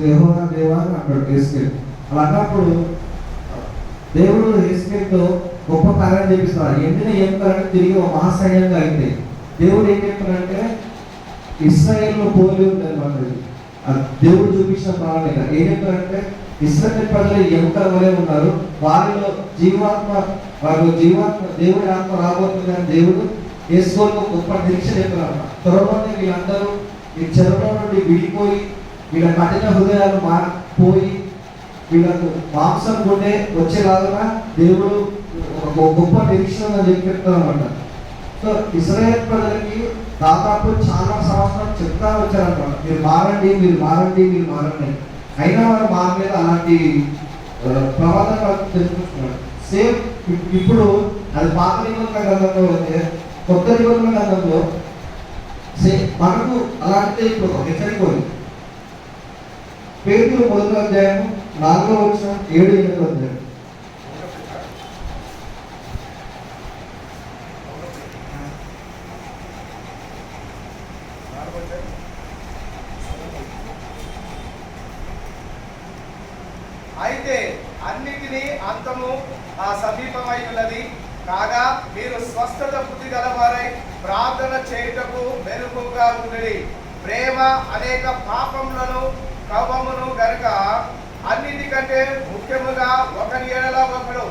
యెహోవా దేవా అని అంటాడు ఏస్కేల్. అలా అన్నప్పుడు దేవుడు ఏస్కేల్తో గొప్ప కార్యం చేపిస్తాడు. ఎండిన ఎముకలను తిరిగి ఒక మహాసైన్యంగా అయితే దేవుడు ఏం చెప్తాడంటే ఇశ్రాయేల్లో పోలి ఉంటుంది. దేవుడు చూపించిన ప్రణాళిక ఏం చెప్తారంటే ఇశ్రాయేల్ ప్రజలు ఎముకల వలె ఉన్నారు, వారిలో జీవాత్మ దేవుడి ఆత్మ రాబోతుందని దేవుడు యేసులో గొప్ప నిరీక్ష చెప్పారు. త్వరలోనే వీళ్ళందరూ ఈ చెరలో నుండి విడిపోయి వీళ్ళ కఠిన హృదయాలు మారిపోయి వీళ్ళకు మాంసం గుండె వచ్చేలాగా దేవుడు ఒక గొప్ప నిరీక్షణ చెప్తారు అన్నమాట. సో ఇశ్రాయేల్ ప్రజలకి దాదాపు చాలా సంవత్సరాలు చెప్తా వచ్చారన్నమాట, మీరు మారండి మీరు మారండి మీరు మారండి. అయినా వారు మా మీద అలాంటి ప్రమాదాలు తెలుసుకుంటున్నారు. సేమ్ ఇప్పుడు అది పాత నిబంధన గ్రంథంలో అయితే కొత్త నిబంధన గ్రంథంలో సేమ్ మనకు అలాంటిదే ఇప్పుడు హెచ్చరికోండి. పేతురు 1వ అధ్యాయం 4వ వచనం 7, 8వ అధ్యాయం. అయితే అన్నిటినీ అంతము సమీపమై ఉన్నది కాగా మీరు స్వస్థత బుద్ధి గలవారై ప్రార్థన చేయుటకు మెరుగుగా ఉండడి. ప్రేమ అనేక పాపములను కవ్వమును గనుక అన్నిటికంటే ముఖ్యముగా ఒకరి ఎడల ఒకడు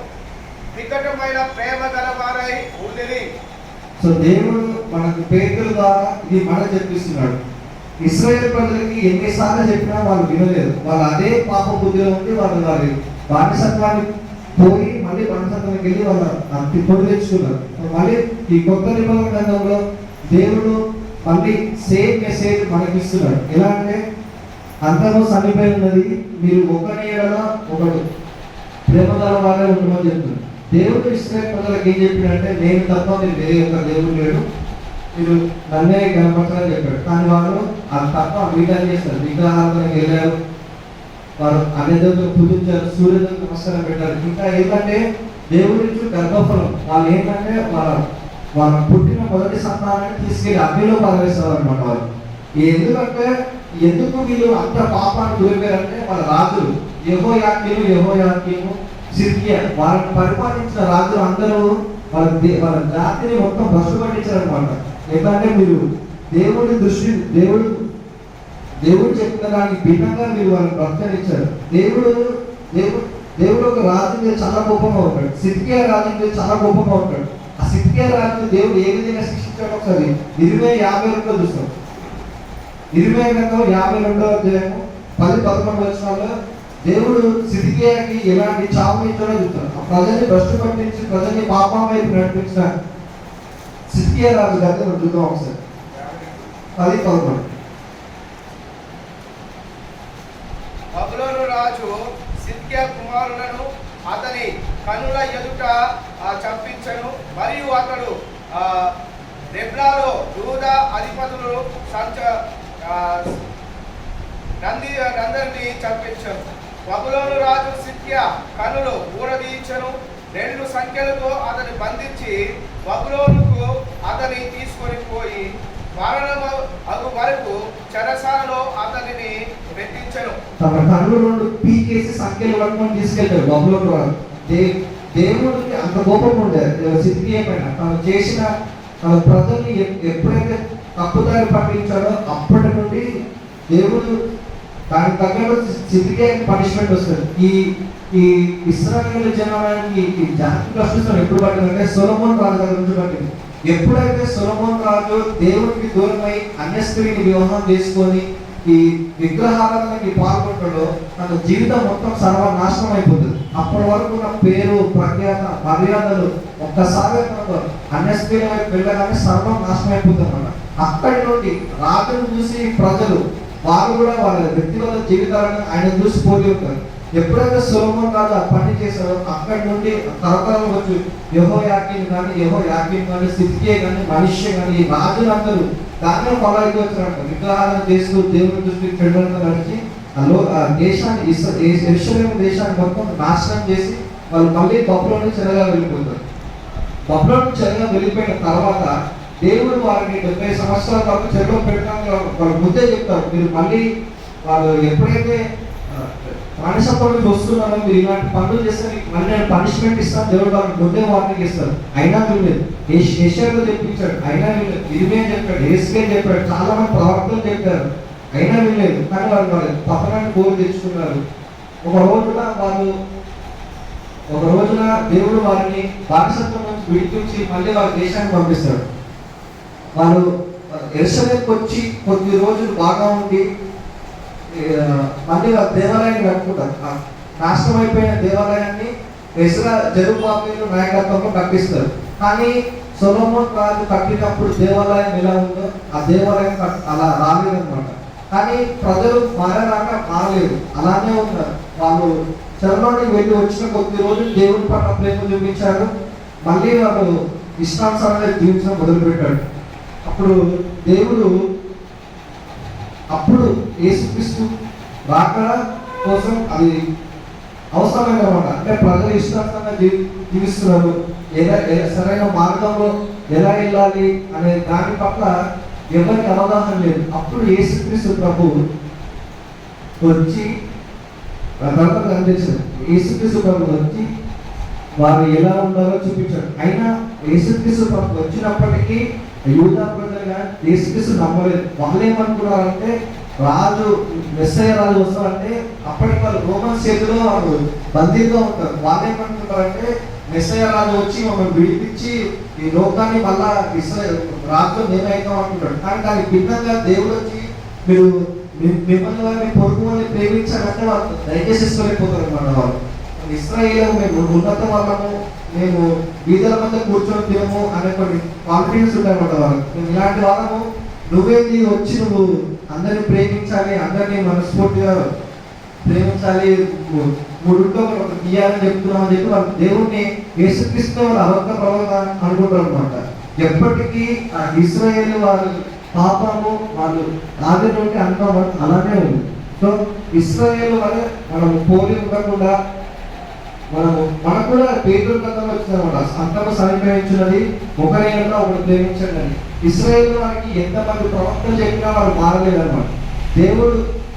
వికటమైన ప్రేమ గలవారై ఉండడి. సో దేవుడు మనకు పేతురు ద్వారా ఇది మన చెప్పిస్తున్నాడు. ఇశ్రాయేల్ ప్రజలకి ఎన్నిసార్లు చెప్పినా వాళ్ళు వినలేదు. వాళ్ళు అదే పాప బుద్ధిలో ఉండి వాళ్ళు వారి బానిసత్వాన్ని పోయి మళ్ళీ బానిసత్వానికి వెళ్ళి వాళ్ళ పొడి తెచ్చుకున్నారు. మళ్ళీ ఈ కొత్త నిబంధన గ్రంథంలో దేవుడు మళ్ళీ సేమ్ మెసేజ్ మనకి ఇస్తున్నాడు. ఎలా అంటే అంతలో సమీపం ఉన్నది, మీరు ఒకరి ఎడల ఒకడు ప్రేమగల వాళ్ళే ఉండమని చెప్తున్నారు. దేవుడు ఇశ్రాయేల్ ప్రజలకు ఏం చెప్పినంటే నేను తప్ప మీరు వేరే ఒక దేవుడు లేడు, మీరు నన్నే కనపడతారని చెప్పాడు. కానీ వాళ్ళు అది తప్ప విగ్రహం చేస్తారు, విగ్రహాలకు వెళ్ళారు, వారు అన్యదేవతలు పూజించారు, సూర్యదేవతకు నమస్కారం పెట్టారు. ఇంకా ఏంటంటే దేవుడి నుంచి గర్భఫలం వాళ్ళు ఏంటంటే వాళ్ళ పుట్టిన మొదటి సంతానాన్ని తీసుకెళ్ళి అగ్నిలో పారవేస్తారు అనమాట. వాళ్ళు ఎందుకు వీళ్ళు అంత పాపాన్ని దూరిపోయారంటే వాళ్ళ రాజులు యెహోయాకీము సిద్కియా వాళ్ళని పరిపాలించిన రాజులు అందరూ వాళ్ళ జాతిని మొత్తం భ్రష్టు పట్టించారనమాట. ఎందుకంటే మీరు దేవుడి దృష్టి దేవుడు చెప్పిన దానికి భిన్నంగా మీరు వాళ్ళని ప్రకటించారు. దేవుడు ఒక రాజు మీద చాలా కోపంగా ఉంటాడు. సిద్కియా రాజు మీద చాలా కోపంగా ఉంటాడు. ఆ సిద్కియా రాజు దేవుడు ఏ విధంగా శిక్షించాడో ఒకసారి 22:52 చూస్తాం. 22:52 అధ్యాయము 10-11 వచనాల్లో దేవుడు సిద్కియాకి ఎలాంటి చావు ఇచ్చాడో చూస్తాడు. ఆ ప్రజల్ని భ్రష్టు పట్టించి ప్రజల్ని పాపం వైపు నడిపించిన సిద్కియా రాజు గారితో చూద్దాం ఒకసారి. 10-11. బబులోను రాజు సిద్కియా కుమారులను అతని కనుల ఎదుట చంపించను, మరియు అతడు రెబ్లాలో యూదా అధిపతులు నందరిని చంపించను. బబులోను రాజు సిద్కియా కనులు ఊడదీయించను, 2 సంఖ్యలతో అతని బంధించి బబులోనుకు అతని తీసుకొని పోయి మరణము అగు వరకు చెరసాలలో అతనిని పెట్టించను. తమ కళ్ళు 2 పీకేసి సంఖ్యలు పట్టుకొని తీసుకెళ్తారు బబులోను వారు. దేవుడికి అంత కోపం ఉండేది సిద్కియా పైన. తను చేసిన ప్రజల్ని ఎప్పుడైతే తప్పుదారి పట్టించాడో అప్పటి నుండి దేవుడు దానికి తగ్గట్టు సిద్కియాకి పనిష్మెంట్ వస్తుంది. ఈ ఇశ్రాయేలు జనానికి ఈ జాతి ప్రశ్నిస్తాం ఎప్పుడు పట్టిందంటే సొలొమోను రాజు దగ్గర నుంచి పట్టింది. ఎప్పుడైతే సొలొమోను రాజు దేవుడికి దూరమై అన్య స్త్రీని వివాహం చేసుకొని ఈ విగ్రహారాధనకి పాల్గొంటాడో తన జీవితం మొత్తం సర్వనాశనం అయిపోతుంది. అప్పటి వరకు ఉన్న పేరు ప్రఖ్యాత మర్యాదలు ఒక్కసారి అన్య స్త్రీల వైపు వెళ్ళగానే సర్వం నాశనం అయిపోతుంది అన్నమాట. అక్కడి నుండి రాజును చూసి ప్రజలు వారు కూడా వాళ్ళ వ్యక్తిగత జీవితాలను ఆయన చూసి పోటీ ఉంటారు. ఎప్పుడైతే సొలొమోను రాజు ఆ పని చేశారో అక్కడి నుండి తరతరాలు వచ్చి యెహోయాకీను కానీ సిద్కియా కానీ మనిషి కానీ ఈ రాజులందరూ దాన్ని ఫాలో అయితే వచ్చారంట. విగ్రహాలను చేస్తూ దేవుని దృష్టికి చెడుగా నడిచి ఆ దేశాన్ని యెరూషలేము దేశాన్ని మొత్తం నాశనం చేసి వాళ్ళు మళ్ళీ బబులోను చెరగా వెళ్ళిపోతారు. బబులోను చెరగా వెళ్ళిపోయిన తర్వాత దేవుడు వారిని 70 సంవత్సరాల వరకు చెరలో పెట్టడానికి వాళ్ళు ముందే చెప్తారు, మీరు మళ్ళీ వాళ్ళు ఎప్పుడైతే బానిసత్వం నుంచి వస్తున్నారో మీరు ఇలాంటి పనులు చేస్తే మళ్ళీ నేను పనిష్మెంట్ ఇస్తాను, దేవుడు వాళ్ళకి ముందే వార్నింగ్ ఇస్తారు. అయినా వీళ్ళు యెషయాతో చెప్పించాడు, అయినా వీళ్ళు ఇర్మియా చెప్పాడు, యేసయ్య చెప్పాడు, చాలా మంది ప్రవక్తలు చెప్పారు, అయినా వీళ్ళలేదు. కానీ వాళ్ళు పతనాన్ని కోరి తెచ్చుకున్నారు. ఒక రోజున దేవుడు వారిని బానిసత్వం నుంచి విడిపించి మళ్ళీ వాళ్ళ దేశానికి పంపిస్తాడు. వాళ్ళు యెరూషలేముకి వచ్చి కొద్ది రోజులు బాగా ఉండి మళ్ళీ వాళ్ళ దేవాలయాన్ని కట్టుకుంటారు. నాశనం అయిపోయిన దేవాలయాన్ని జెరుబ్బాబెలు నాయకత్వంలో కట్టిస్తారు. కానీ సొలొమోను రాజు కట్టినప్పుడు దేవాలయం ఎలా ఉందో ఆ దేవాలయం అలా రాలేదన్నమాట. కానీ ప్రజలు మారలేదు, అలానే ఉన్నారు. వాళ్ళు చెరలోనికి వెళ్ళి వచ్చిన కొద్ది రోజులు దేవుడి పట్ల ప్రేమ చూపించారు. మళ్ళీ వాళ్ళు ఇష్టానుసారంగా జీవించడం మొదలుపెట్టాడు. అప్పుడు యేసుక్రీస్తు రాకడ కోసం అది అవసరమైన మాట. అంటే ప్రజలు ఇష్టానుసారంగా జీవిస్తున్నారు, సరైన మార్గంలో ఎలా వెళ్ళాలి అనే దాని పట్ల ఎవరికి అవగాహన లేదు. అప్పుడు యేసుక్రీస్తు ప్రభు వచ్చి కనిపించాడు. యేసుక్రీస్తు ప్రభు వచ్చి వారు ఎలా ఉండాలో చూపించాడు. అయినా యేసుక్రీస్తు ప్రభు వచ్చినప్పటికీ యూదా ప్రజలుగా యేసుక్రీస్తు నమ్మలేదు. వాళ్ళు ఏమనుకున్నారంటే రాజు మెస్సయ్య రాజు వస్తారంటే అప్పటికి వాళ్ళు రోమన్ చేతిలో వాళ్ళు బందీగా ఉంటారు. వాళ్ళు ఏమనుకుంటారంటే మెస్సయ్య రాజు వచ్చి మమ్మల్ని విడిపించి ఈ లోకాన్ని మళ్ళా రాజు నేనైతాం అనుకుంటాడు. కానీ దానికి భిన్నంగా దేవుడు వచ్చి మీరు మిమ్మల్ని వారిని పొరుగు వాళ్ళని ప్రేమించాలంటే వాళ్ళు దయచేసేసుకోలేకపోతారు అన్నమాట. వాళ్ళు ఇశ్రాయేలు మేము ఉన్నత వాళ్ళము, మేము వీధుల మధ్య కూర్చొని తినము అనే కొన్ని కాన్ఫిడెన్స్ ఉంటాయన్నమాట వాళ్ళకి. మేము ఇలాంటి వాళ్ళము, నువ్వేంది వచ్చి నువ్వు అందరిని ప్రేమించాలి, అందరినీ మనస్ఫూర్తిగా ప్రేమించాలి, మూడుంటో ఒక తీయాలని చెప్తున్నాం అని చెప్పి వాళ్ళు దేవుణ్ణి యేసుక్రీస్తు వాళ్ళు అబద్ధ ప్రవక్త అనుకుంటారు అనమాట. ఎప్పటికీ ఆ ఇశ్రాయేలు వారి పాపము వాళ్ళు ఆది నుండి అంతం అలానే ఉంది. సో ఇశ్రాయేలు వల్ల మనము పోలి ఉండకుండా మనకు కూడా పేదల కథలో వచ్చిందన్నమాట. అంతకు సమీపించినది ఒకరైనా ఒకరు ప్రేమించండి అని. ఇశ్రాయేలు వారికి ఎంతమంది ప్రవక్తలు చెప్పినా వాళ్ళు మారలేదన్నమాట.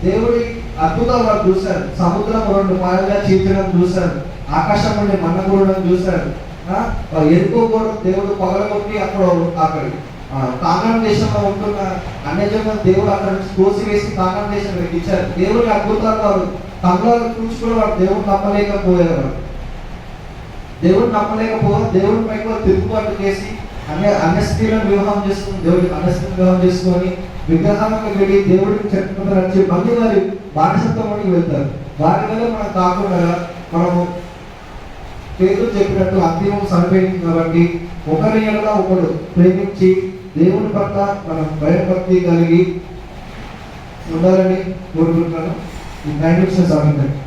దేవుడి అద్భుతాలు వాళ్ళు చూశారు. సముద్రం 2 పాయలుగా చీల్చడం చూశారు, ఆకాశం నుండి మన్నకూడడం చూశారు. ఎరుకోకూడదు దేవుడు పగలగొట్టి అక్కడ కానాన్ దేశంలో ఉంటున్న అన్యజనులను దేవుడు అక్కడ నుంచి కోసివేసి కానాన్ దేశం ఇచ్చారు. దేవుడి అద్భుతాలు వారు కళ్ళలో చూసి కూడా వాడు దేవుడు నమ్మలేకపోయారు. దేవుడి పైకి వారు తిరుగుబాటు చేసి అన్య స్త్రీలను వివాహం చేసుకుని దేవుడికి అన్య స్త్రీలను వివాహం చేసుకొని విగ్రహాలకు వెళ్ళి దేవుడికి చెట్టుకుంటూ వచ్చి మళ్ళీ వారి బానిసత్వంలోకి వెళ్తారు. వారి వల్ల మనం కాకుండా మనము పేదలు చెప్పినట్టు అంతిమం సమీపించింది కాబట్టి ఒకరి ఎడల ఒకడు ప్రేమించి దేవుని పట్ల మనం భయభక్తి కలిగి ఉండాలని కోరుకుంటున్నాను. ఈ 9 నిమిషాలు సాగిందండి.